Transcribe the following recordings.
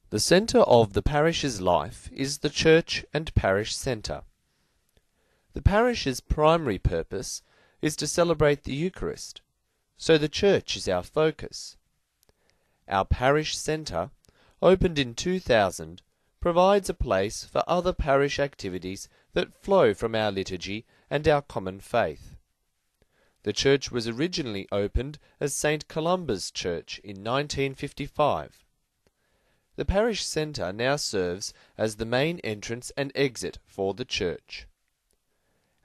The centre of the parish's life is the church and parish centre. The parish's primary purpose is to celebrate the Eucharist, so the church is our focus. Our parish centre, opened in 2000, provides a place for other parish activities that flow from our liturgy and our common faith. The church was originally opened as St. Columba's Church in 1955. The parish centre now serves as the main entrance and exit for the church.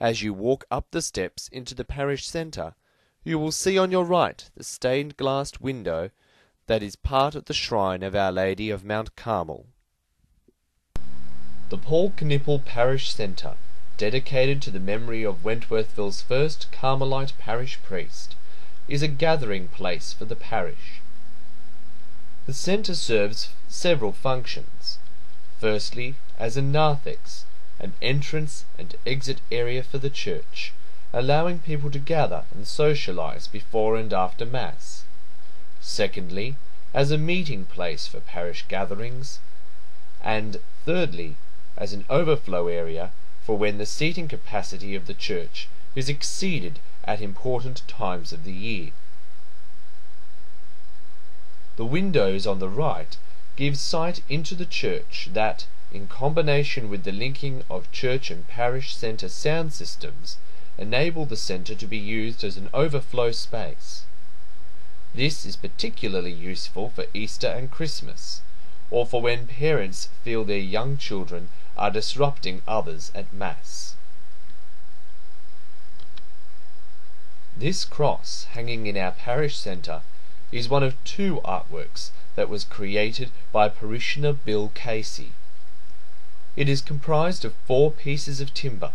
As you walk up the steps into the parish centre, you will see on your right the stained glass window that is part of the shrine of Our Lady of Mount Carmel. The Paul Knippel Parish Centre, dedicated to the memory of Wentworthville's first Carmelite parish priest, is a gathering place for the parish. The centre serves several functions. Firstly, as a narthex, an entrance and exit area for the church, allowing people to gather and socialize before and after Mass. Secondly, as a meeting place for parish gatherings. And thirdly, as an overflow area for when the seating capacity of the church is exceeded at important times of the year. The windows on the right give sight into the church that, in combination with the linking of church and parish centre sound systems, enable the centre to be used as an overflow space. This is particularly useful for Easter and Christmas, or for when parents feel their young children are disrupting others at Mass. This cross hanging in our parish centre is one of two artworks that was created by parishioner Bill Casey. It is comprised of 4 pieces of timber,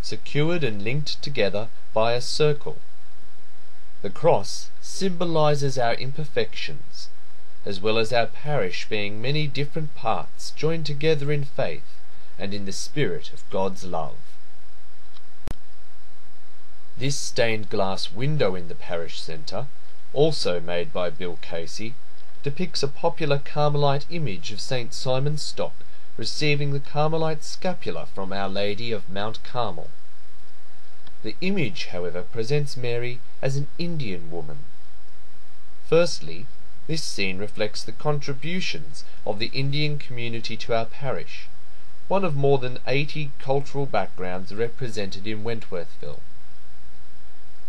secured and linked together by a circle. The cross symbolizes our imperfections, as well as our parish being many different parts joined together in faith and in the spirit of God's love. This stained glass window in the parish centre, also made by Bill Casey, depicts a popular Carmelite image of St. Simon Stock receiving the Carmelite scapular from Our Lady of Mount Carmel. The image, however, presents Mary as an Indian woman. Firstly, this scene reflects the contributions of the Indian community to our parish, one of more than 80 cultural backgrounds represented in Wentworthville.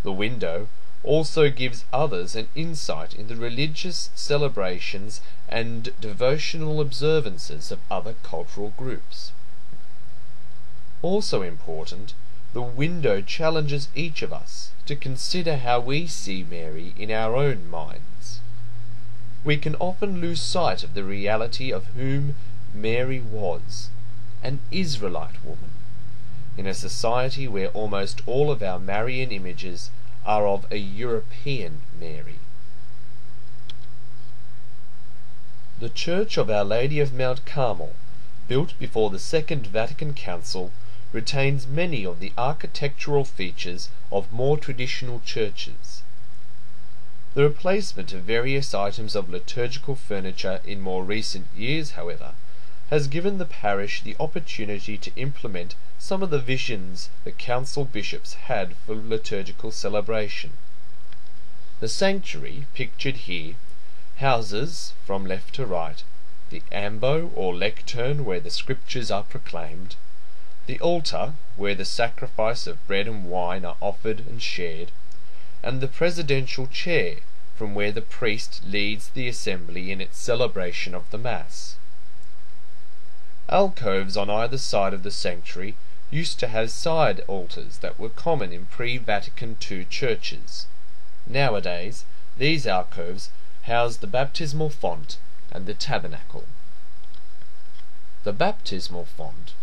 The window also gives others an insight into religious celebrations and devotional observances of other cultural groups. Also important, the window challenges each of us to consider how we see Mary in our own minds. We can often lose sight of the reality of whom Mary was, an Israelite woman, in a society where almost all of our Marian images are of a European Mary. The Church of Our Lady of Mount Carmel, built before the Second Vatican Council, retains many of the architectural features of more traditional churches. The replacement of various items of liturgical furniture in more recent years, however, has given the parish the opportunity to implement some of the visions the council bishops had for liturgical celebration. The sanctuary, pictured here, houses, from left to right, the ambo or lectern where the scriptures are proclaimed, the altar where the sacrifice of bread and wine are offered and shared, and the presidential chair from where the priest leads the assembly in its celebration of the Mass. Alcoves on either side of the sanctuary used to have side altars that were common in pre-Vatican II churches. Nowadays, these alcoves house the baptismal font and the tabernacle. The baptismal font,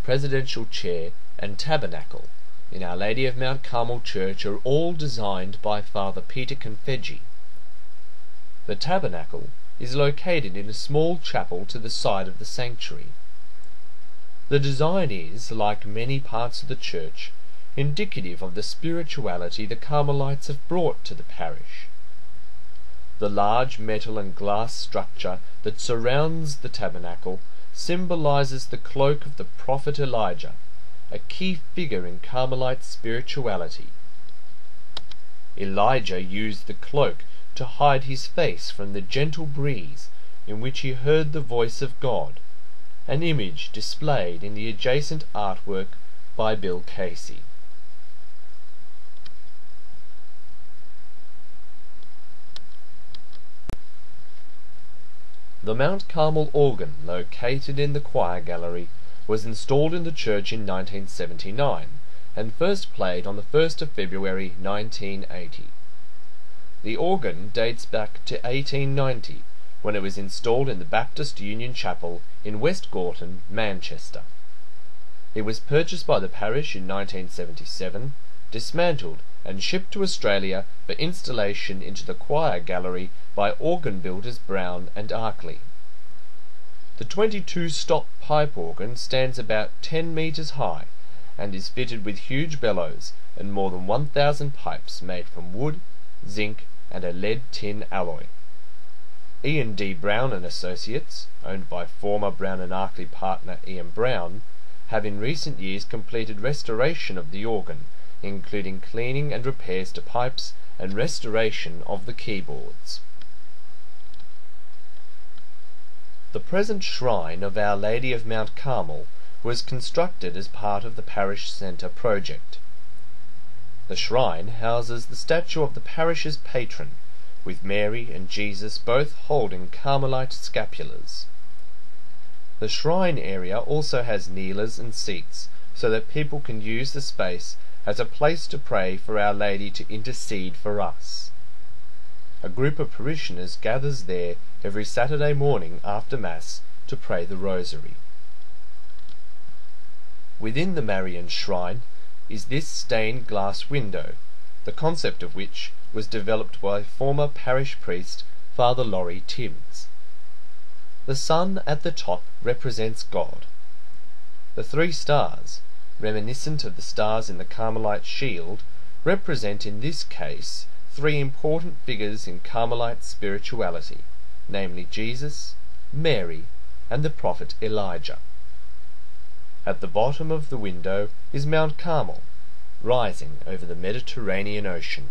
presidential chair, and tabernacle in Our Lady of Mount Carmel Church are all designed by Father Peter Confeggi. The tabernacle is located in a small chapel to the side of the sanctuary. The design is, like many parts of the church, indicative of the spirituality the Carmelites have brought to the parish. The large metal and glass structure that surrounds the tabernacle symbolizes the cloak of the prophet Elijah, a key figure in Carmelite spirituality. Elijah used the cloak to hide his face from the gentle breeze in which he heard the voice of God, an image displayed in the adjacent artwork by Bill Casey. The Mount Carmel organ, located in the choir gallery, was installed in the church in 1979 and first played on the 1st of February 1980. The organ dates back to 1890, when it was installed in the Baptist Union Chapel in West Gorton, Manchester. It was purchased by the parish in 1977, dismantled and shipped to Australia for installation into the choir gallery by organ builders Brown and Arkley. The 22-stop pipe organ stands about 10 metres high and is fitted with huge bellows and more than 1,000 pipes made from wood, zinc and a lead-tin alloy. Ian D. Brown and Associates, owned by former Brown and Arkley partner Ian Brown, have in recent years completed restoration of the organ, including cleaning and repairs to pipes and restoration of the keyboards. The present shrine of Our Lady of Mount Carmel was constructed as part of the Parish Centre project. The shrine houses the statue of the parish's patron, with Mary and Jesus both holding Carmelite scapulars. The shrine area also has kneelers and seats, so that people can use the space as a place to pray for Our Lady to intercede for us. A group of parishioners gathers there every Saturday morning after Mass to pray the Rosary. Within the Marian shrine is this stained glass window, the concept of which was developed by former parish priest Father Laurie Timms. The sun at the top represents God. The 3 stars, reminiscent of the stars in the Carmelite shield, represent in this case 3 important figures in Carmelite spirituality, namely Jesus, Mary, and the prophet Elijah. At the bottom of the window is Mount Carmel, rising over the Mediterranean Ocean.